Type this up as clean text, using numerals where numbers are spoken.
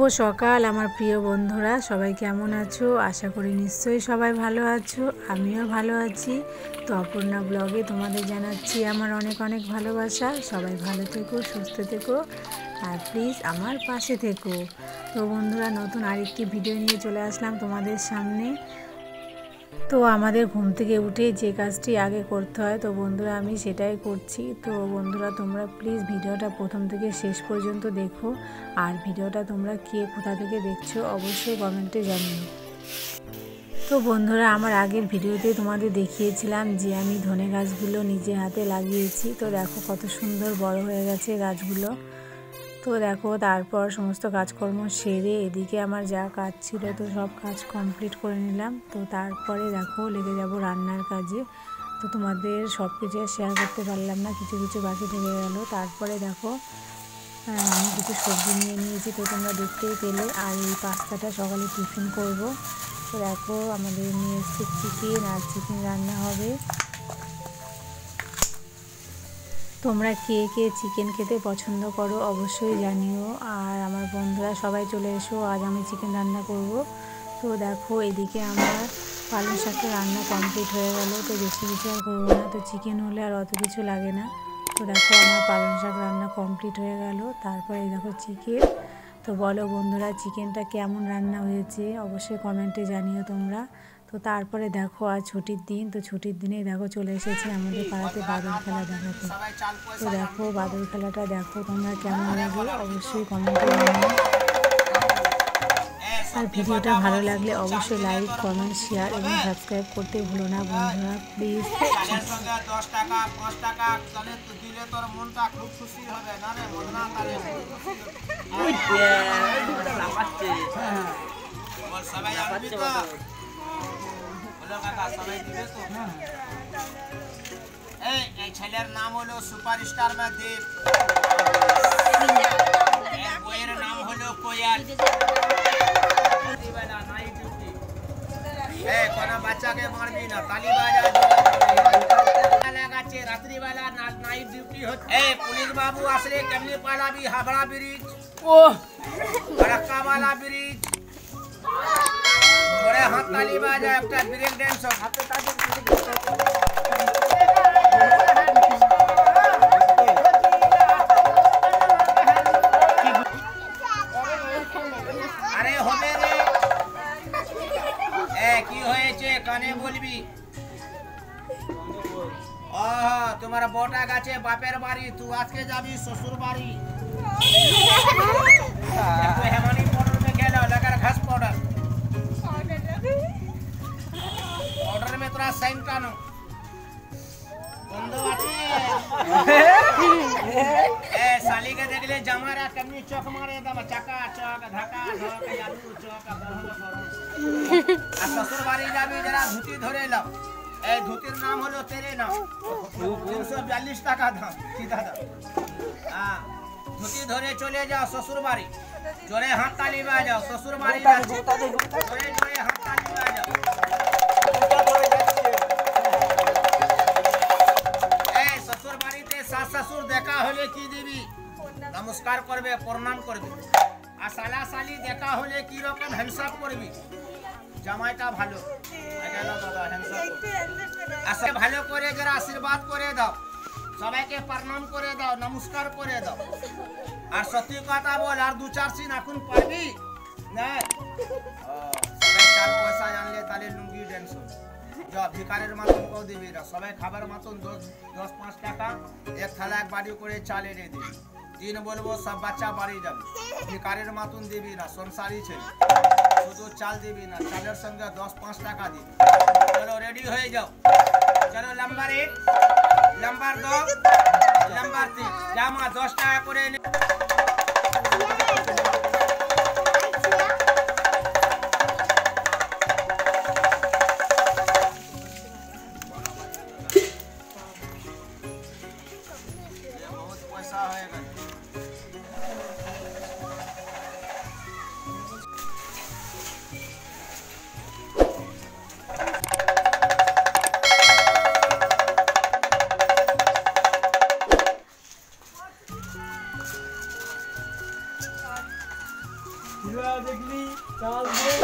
সকাল আমার প্রিয় বন্ধুরা, সবাই কেমন আছো? আশা করি নিশ্চয়ই সবাই ভালো আছো, আমিও ভালো আছি। তো অপর্ণা ব্লগে তোমাদের জানাচ্ছি আমার অনেক অনেক ভালোবাসা। সবাই ভালো থেকো, সুস্থ থেকো, আর প্লিজ আমার পাশে থেকো। তো বন্ধুরা, নতুন আরেকটি ভিডিও নিয়ে চলে আসলাম তোমাদের সামনে। তো আমাদের ঘুম থেকে উঠে যে কাজটি আগে করতে হয়, তো বন্ধুরা আমি সেটাই করছি। তো বন্ধুরা, তোমরা প্লিজ ভিডিওটা প্রথম থেকে শেষ পর্যন্ত দেখো, আর ভিডিওটা তোমরা কে কোথা থেকে দেখছো অবশ্যই কমেন্টে জানিও। তো বন্ধুরা, আমার আগের ভিডিওতে তোমাদের দেখিয়েছিলাম যে আমি ধনে গাছগুলো নিজে হাতে লাগিয়েছি। তো দেখো কত সুন্দর বড় হয়ে গেছে গাছগুলো। তো দেখো, তারপর সমস্ত কাজকর্ম সেরে এদিকে আমার যা কাজ ছিল তো সব কাজ কমপ্লিট করে নিলাম। তো তারপরে দেখো লেগে যাব রান্নার কাজে। তো তোমাদের সব কিছু শেয়ার করতে পারলাম না, কিছু কিছু বাকি থেকে গেল। তারপরে দেখো আমি কিছু সবজি নিয়ে নিয়েছি, তো তোমরা দেখতেই পেলে। আর এই পাস্তাটা সকালে টিফিন করব। তো দেখো আমাদের নিয়ে এসছে চিকেন, আর চিকেন রান্না হবে। তোমরা কে কে চিকেন খেতে পছন্দ করো অবশ্যই জানিও। আর আমার বন্ধুরা সবাই চলে এসো, আজ আমি চিকেন রান্না করব। তো দেখো এদিকে আমার পালং শাকের রান্না কমপ্লিট হয়ে গেল। তো বেশি কিছু আর করবো না, তো চিকেন হলে আর অত কিছু লাগে না। তো দেখো আমার পালং শাক রান্না কমপ্লিট হয়ে গেল। তারপরে দেখো চিকেন। তো বলো বন্ধুরা, চিকেনটা কেমন রান্না হয়েছে অবশ্যই কমেন্টে জানিও তোমরা। তো তারপরে দেখো আজ ছুটির দিন, তো ছুটির দিনেই দেখো চলে এসেছে আমাদের পাড়াতে বাদল খেলা দেখাতে। তো দেখো বাদল খেলাটা দেখো তোমরা কেমন লাগে অবশ্যই কমেন্টে জানিও। আর ভিডিওটা ভালো লাগলে অবশ্যই লাইক, কমেন্ট, শেয়ার এবং সাবস্ক্রাইব করতে ভুলো না বন্ধুরা, প্লিজ। এই ছেলের নাম হলো সুপারস্টার দেব, বইয়ের নাম হলো কোয়াল। কোনো বাচ্চাকে মারবি না, তালি বাজা লাগাচ্ছে। রাত্রিবেলা নাইট ডিউটি হচ্ছে। পুলিশ বাবু আসলে কেমনি পালাবি? হাবড়া ব্রিজ, ও ফারাক্কাওয়ালা ব্রিজ, জোরে হাত তালি বাজা, একটা ব্রেক ড্যান্স হাতে তাদের। আরে হবে রে, কি হয়েছে কানে বলবি? তোমার বটা গাছে বাপের বাড়ি, তুই আজকে যাবি শ্বশুর বাড়ি। হেমানি পাউডার में गया लगा घास पाउडर पाउडर में तोरा साइन कानो बंदो আছে। साली के देखले जमारा कमनी चौक मारे दम चका चौक धका धक आलू चौक आ ससुर बाड़ी যাবি जरा धुती धरे लो। धुतीर नाम হলো तेरे नाम, 342 টাকা দাম, सीधा दाम। धुती धरे चले जाओ শ্বশুর বাড়ি, জোরে হাত তালি বাজাও। শ্বশুর বাড়ি যাচ্ছে, জোরে জোরে হাত তালি বাজাও। শ্বশুর বাড়িতে শাশ শ্বশুর দেখা হলে কি দিবি? নমস্কার করবে, প্রণাম করবে। আর শালা শালি দেখা হলে কি রকম হ্যান্ডশক করবি? জামাইটা ভালো দাদা, হ্যান্ডশক আসলে ভালো করে যারা আশীর্বাদ করে দাও, সবাইকে প্রণাম করে দাও, নমস্কার করে দাও। আর সত্যি কথা বল, আর দু চার সিন এখন পারবি না? সবাই চার পয়সা জানলে তাহলে লুঙ্গি ড্যান্স যা ভিকারের মতন কেউ দিবি না। সবাই খাবার মতন 10-5 টাকা এক থালা এক বাড়ি করে চাল এনে দিবি। দিন বলবো সব বাচ্চা বাড়ি যাবে। ভিকারের মতন দিবি না, সংসারী ছেলে। শুধু চাল দিবি না, চালের সঙ্গে 10-5 টাকা দিবি। চলো রেডি হয়ে যাও। চলো নাম্বার 1, নাম্বার 2, নাম্বার 3 জামা 10 টাকা করে পয়সা হয়ে গেল। চাল দিয়ে